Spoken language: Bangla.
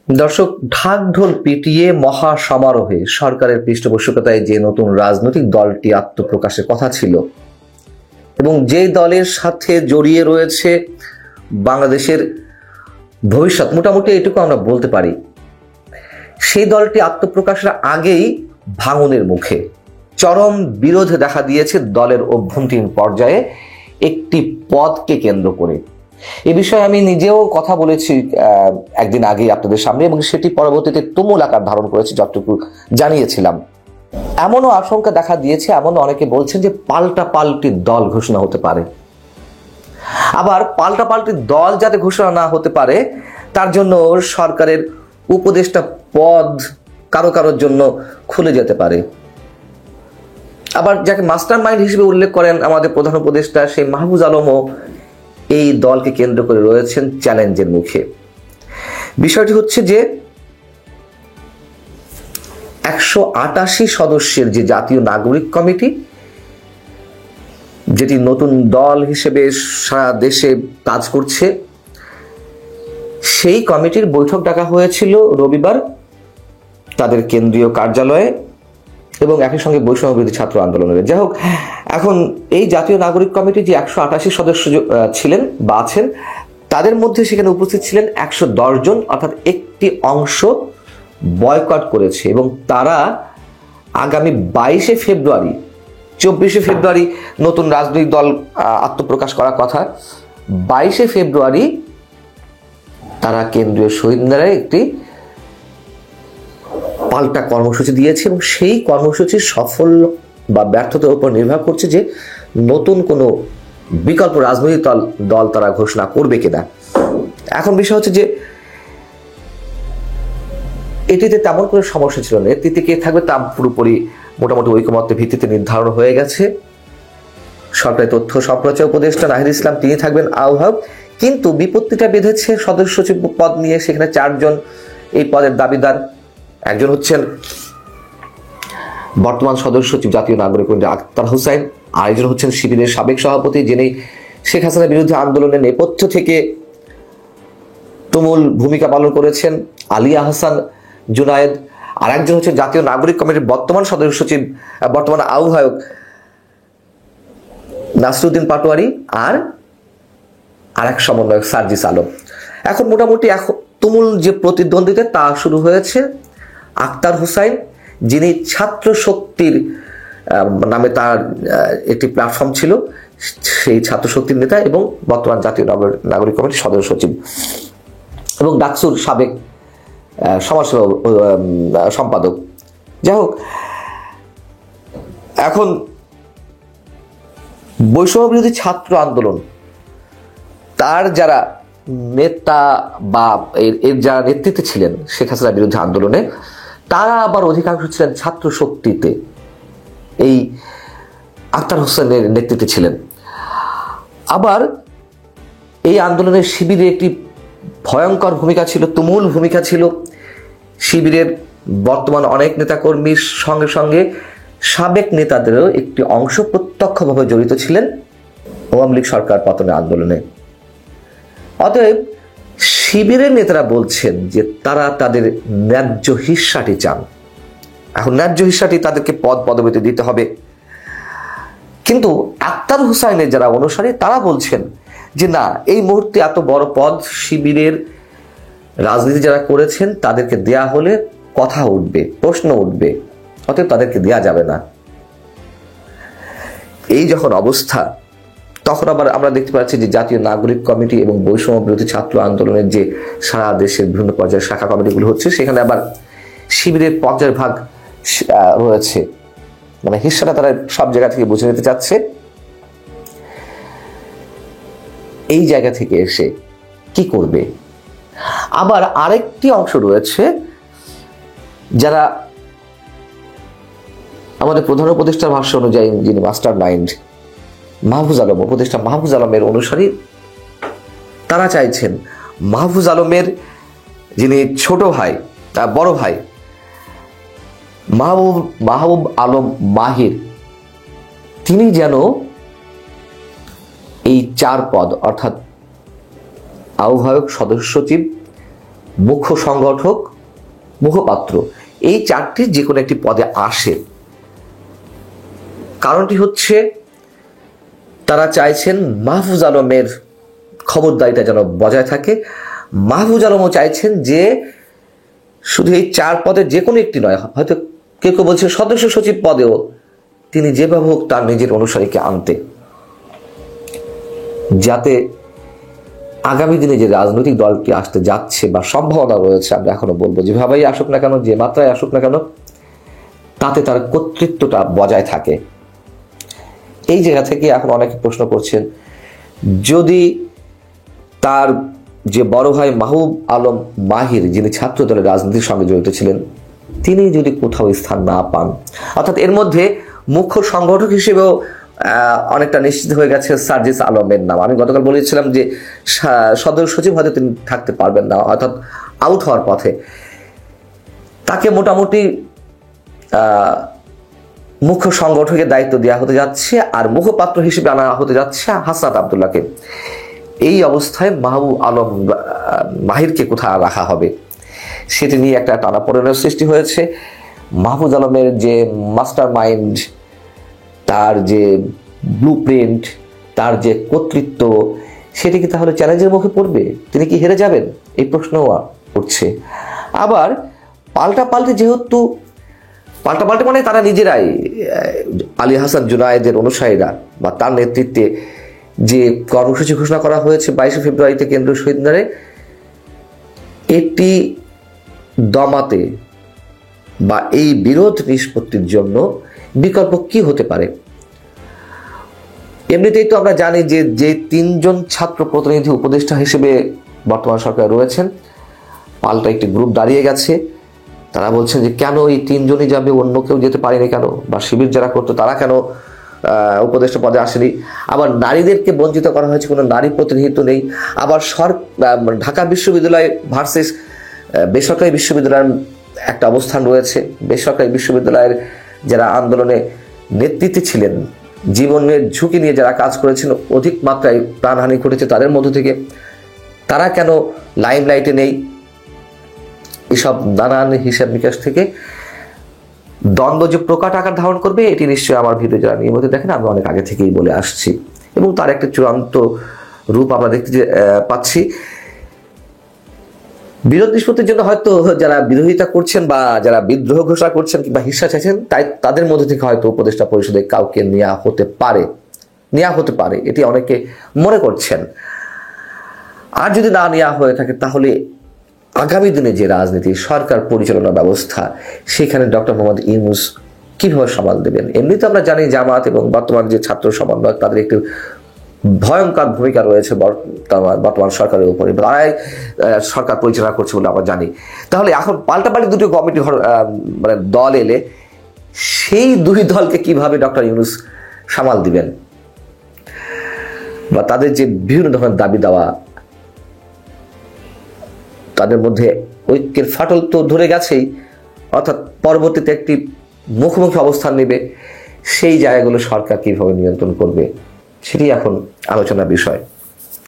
দর্শক, ঢাক ঢোল পিটিয়ে মহা সমারোহে সরকারের পৃষ্ঠপোষকতায় যে নতুন রাজনৈতিক দলটি আত্মপ্রকাশের কথা ছিল এবং যে দলের সাথে জড়িয়ে রয়েছে বাংলাদেশের ভবিষ্যৎ, মোটামুটি এটুকু আমরা বলতে পারি, সেই দলটি আত্মপ্রকাশের আগেই ভাঙনের মুখে। চরম বিরোধ দেখা দিয়েছে দলের অভ্যন্তরীণ পর্যায়ে একটি পদকে কেন্দ্র করে। এ বিষয়ে আমি নিজেও কথা বলেছি একদিন আগে আপনাদের সামনে, এবং সেটি পরবর্তীতে তুমুল আকার ধারণ করেছে যতটুকু জানিয়েছিলাম। এমনও আশঙ্কা দেখা দিয়েছে, এমনও অনেকে বলছেন যে পাল্টাপাল্টি দল ঘোষণা হতে পারে। আবার পাল্টাপাল্টি দল যাতে ঘোষণা না হতে পারে তার জন্য সরকারের উপদেষ্টা পদ কারো কারোর জন্য খুলে যেতে পারে। আবার যাকে মাস্টার মাইন্ড হিসেবে উল্লেখ করেন আমাদের প্রধান উপদেষ্টা, সেই মাহফুজ আলমও এই দলকে কেন্দ্র করে রয়েছেন চ্যালেঞ্জের মুখে। বিষয়টি হচ্ছে যে 188 সদস্যের যে জাতীয় নাগরিক কমিটি, যেটি নতুন দল হিসেবে সারা দেশে কাজ করছে, সেই কমিটির বৈঠক ডাকা হয়েছিল রবিবার তাদের কেন্দ্রীয় কার্যালয়ে এবং একই সঙ্গে বৈষম্য বিরোধী ছাত্র আন্দোলনের। যাই হোক, এখন এই জাতীয় নাগরিক কমিটি যে 188 সদস্য ছিলেন বা আছেন, তাদের মধ্যে সেখানে উপস্থিত ছিলেন 110 জন, অর্থাৎ একটি অংশ বয়কট করেছে এবং তারা আগামী 22শে ফেব্রুয়ারি, 24শে ফেব্রুয়ারি নতুন রাজনৈতিক দল আত্মপ্রকাশ করার কথা, 22শে ফেব্রুয়ারি তারা কেন্দ্রীয় শহীদ মিনারে একটি পাল্টা কর্মসূচি দিয়েছে এবং সেই কর্মসূচির সফল বা ব্যর্থতার উপর নির্ভর করছে যে নতুন কোনো বিকল্প রাজনৈতিক দল তারা ঘোষণা করবে কিনা। এখন বিষয় হচ্ছে যে এটিতে তেমন কোনো সমস্যা ছিল না, এটিতে কে থাকবে তা পুরোপুরি মোটামুটি ঐকমত্যের ভিত্তিতে নির্ধারণ হয়ে গেছে। সরকারি তথ্য সম্প্রচার উপদেষ্টা নাহিদ ইসলাম তিনি থাকবেন আহ্বায়ক, কিন্তু বিপত্তিটা বেঁধেছে সদস্য সচিব পদ নিয়ে। সেখানে 4 জন এই পদের দাবিদার। একজন হচ্ছেন বর্তমান সদস্য সচিব জাতীয় নাগরিক কমিটি আক্তার হোসাইন, আরেকজন হচ্ছেন শিবিরের সাবেক সভাপতি, যিনি শেখ হাসিনার বিরুদ্ধে আন্দোলনের নেপথ্য থেকে তুমুল ভূমিকা পালন করেছেন, আলী আহসান জুনায়েদ। আর একজন হচ্ছে জাতীয় নাগরিক কমিটির বর্তমান সদস্য সচিব, বর্তমান আহ্বায়ক নাসরুদ্দিন পাটোয়ারি, আর আরেক সমন্বয়ক সার্জিস আলম। এখন মোটামুটি তুমুল যে প্রতিদ্বন্দ্বিতা তা শুরু হয়েছে। আক্তার হোসাইন, যিনি ছাত্র শক্তির নামে তার একটি প্ল্যাটফর্ম ছিল, সেই ছাত্র শক্তির নেতা এবং বর্তমান জাতীয় নাগরিক কমিটির সদস্য সচিব এবং ডাকসুর সাবেক সমাজসেবা সম্পাদক। যাই হোক, এখন বৈষম্য বিরোধী ছাত্র আন্দোলন তার যারা নেতা বা এর যারা নেতৃত্বে ছিলেন শেখ হাসিনার বিরুদ্ধে আন্দোলনে, তারা আবার অধিকাংশ ছিলেন ছাত্র শক্তিতে, এই আক্তার হোসেনের নেতৃত্বে ছিলেন। আবার এই আন্দোলনের শিবিরে একটি ভয়ঙ্কর ভূমিকা ছিল, তুমুল ভূমিকা ছিল শিবিরের বর্তমান অনেক নেতাকর্মীর সঙ্গে সঙ্গে সাবেক নেতাদেরও একটি অংশ প্রত্যক্ষভাবে জড়িত ছিলেন আওয়ামী লীগ সরকার পতনের আন্দোলনে। অতএব শিবিরের নেতারা বলছেন যে তারা তাদের ন্যায্য হিস্সাটি চান। এখন ন্যায্য হিস্সাটি তাদেরকে পদ পদবিতে দিতে হবে, কিন্তু আক্তার হোসাইনের যারা অনুসারী তারা বলছেন যে না, এই মুহূর্তে এত বড় পদ শিবিরের রাজনীতি যারা করেছেন তাদেরকে দেয়া হলে কথা উঠবে, প্রশ্ন উঠবে, অতএব তাদেরকে দেয়া যাবে না। এই যখন অবস্থা, তখন আবার আমরা দেখতে পাচ্ছি যে জাতীয় নাগরিক কমিটি এবং বৈষম্য বিরোধী ছাত্র আন্দোলনের যে সারা দেশের বিভিন্ন পর্যায়ের শাখা কমিটিগুলো হচ্ছে, সেখানে আবার শিবিরের পর্যায়ের ভাগ রয়েছে, মানে হিস্সাটা তারা সব জায়গা থেকে বুঝে নিতে চাচ্ছে। এই জায়গা থেকে এসে কি করবে? আবার আরেকটি অংশ রয়েছে যারা আমাদের প্রধান উপদেষ্টার ভাষ্য অনুযায়ী, যিনি মাস্টার মাইন্ড মাহফুজ আলম, উপদেষ্টা মাহফুজ আলমের অনুসারী, তারা চাইছেন মাহফুজ আলমের যিনি ছোট ভাই, বড় ভাই মাহবুব আলম মাহির, তিনি যেন এই 4 পদ অর্থাৎ আহ্বায়ক, সদস্য সচিব, মুখ্য সংগঠক, মুখপাত্র, এই চারটি যে কোনো একটি পদে আসে। কারণটি হচ্ছে তারা চাইছেন মাহফুজ আলমের খবরদারিটা যেন বজায় থাকে। মাহফুজ আলমও চাইছেন যে শুধু এই 4 পদের যে কোনো একটি নয়, হয়তো কেউ কেউ বলছে সদস্য সচিব পদেও তিনি যেভাবে হোক তার নিজের অনুসারীকে আনতে, যাতে আগামী দিনে যে রাজনৈতিক দলটি আসতে যাচ্ছে বা সম্ভাবনা রয়েছে, আমরা এখনো বলবো যেভাবেই আসুক না কেন, যে মাত্রায় আসুক না কেন, তাতে তার কর্তৃত্বটা বজায় থাকে। এই জায়গা থেকে এখন অনেকে প্রশ্ন করছেন, যদি তার যে বড় ভাই মাহবুব আলম মাহির, যিনি ছাত্র দলের রাজনীতির সঙ্গে জড়িত ছিলেন, তিনি যদি কোথাও স্থান না পান, অর্থাৎ এর মধ্যে মুখ্য সংগঠক হিসেবেও অনেকটা নিশ্চিত হয়ে গেছে সার্জিস আলমের নাম। আমি গতকাল বলেছিলাম যে সদস্য সচিব হয়তো তিনি থাকতে পারবেন না, অর্থাৎ আউট হওয়ার পথে। তাকে মোটামুটি মুখ্য সংগঠকের দায়িত্ব দেওয়া হতে যাচ্ছে, আর মুখপাত্র হিসেবে আনা হতে যাচ্ছে হাসনাত আব্দুল্লাহকে। এই অবস্থায় মাহবুব আলম মাহিরকে কোথায় রাখা হবে সেটি নিয়ে একটা টানাপোড়েনের সৃষ্টি হয়েছে। মাহফুজ আলমের যে মাস্টার মাইন্ড, তার যে ব্লুপ্রিন্ট, তার যে কর্তৃত্ব, সেটি কি তাহলে চ্যালেঞ্জের মুখে পড়বে? তিনি কি হেরে যাবেন? এই প্রশ্নও উঠছে। আবার পাল্টাপাল্টি, যেহেতু পাল্টাপাল্টি মানে তারা নিজেরাই, আলী হাসান জুনায়েদের অনুসারীরা বা তার নেতৃত্বে যে কর্মসূচি ঘোষণা করা হয়েছে 22 ফেব্রুয়ারিতে কেন্দ্রীয় শহীদ মিনারে, এটি দমাতে বা এই বিরোধ নিষ্পত্তির জন্য বিকল্প কি হতে পারে? এমনিতেই তো আমরা জানি যে 3জন ছাত্র প্রতিনিধি উপদেষ্টা হিসেবে বর্তমান সরকার রয়েছেন, পাল্টা একটি গ্রুপ দাঁড়িয়ে গেছে। তারা বলছেন যে কেন এই 3জনই যাবে, অন্য কেউ যেতে পারেনি কেন, বা শিবির যারা করতো তারা কেন উপদেষ্টা পদে আসেনি। আবার নারীদেরকে বঞ্চিত করা হয়েছে, কোনো নারী প্রতিনিধিত্ব নেই। আবার ঢাকা বিশ্ববিদ্যালয় ভার্সেস বেসরকারি বিশ্ববিদ্যালয়ের একটা অবস্থান রয়েছে। বেসরকারি বিশ্ববিদ্যালয়ের যারা আন্দোলনে নেতৃত্বে ছিলেন, জীবনের ঝুঁকি নিয়ে যারা কাজ করেছেন, অধিক মাত্রায় প্রাণহানি ঘটেছে তাদের মধ্য থেকে, তারা কেন লাইমলাইটে নেই? এসব নানান হিসাব নিকাশ থেকে দ্বন্দ্ব যে প্রকাট আকার ধারণ করবে, এটি নিশ্চয়ই আমার ভিডিও যারা নিয়মিত দেখেন আমি অনেক আগে থেকেই বলে আসছি, এবং তার একটা চূড়ান্ত রূপ আমরা দেখতে পাচ্ছি। বিরোধ নিষ্পত্তির জন্য হয়তো যারা বিরোধিতা করছেন বা যারা বিদ্রোহ ঘোষণা করছেন কিংবা হিংসা চাইছেন, তাই তাদের মধ্যে থেকে হয়তো উপদেষ্টা পরিষদে কাউকে নেওয়া হতে পারে, এটি অনেকে মনে করছেন। আর যদি না নেওয়া হয়ে থাকে, তাহলে আগামী দিনে যে রাজনীতি, সরকার পরিচালনা ব্যবস্থা, সেখানে ডক্টর মোহাম্মদ ইউনূস কিভাবে সামাল দেবেন? এমনিতে আমরা জানি জামাত এবং বর্তমান যে ছাত্র সমন্বয়ক, তাদের একটি ভয়ঙ্কর ভূমিকা রয়েছে বর্তমান সরকারের উপরে, তারাই সরকার পরিচালনা করছে বলে আমরা জানি। তাহলে এখন পাল্টাপাল্টি দুটো কমিটি মানে দল এলে, সেই 2 দলকে কিভাবে ডক্টর ইউনূস সামাল দিবেন? বা তাদের যে বিভিন্ন ধরনের দাবি দেওয়া, তাদের মধ্যে ঐক্যের ফাটল তো ধরে গেছেই, অর্থাৎ পরবর্তীতে একটি মুখোমুখি অবস্থান নেবে। সেই জায়গাগুলো সরকার কিভাবে নিয়ন্ত্রণ করবে, সেটি এখন আলোচনার বিষয়।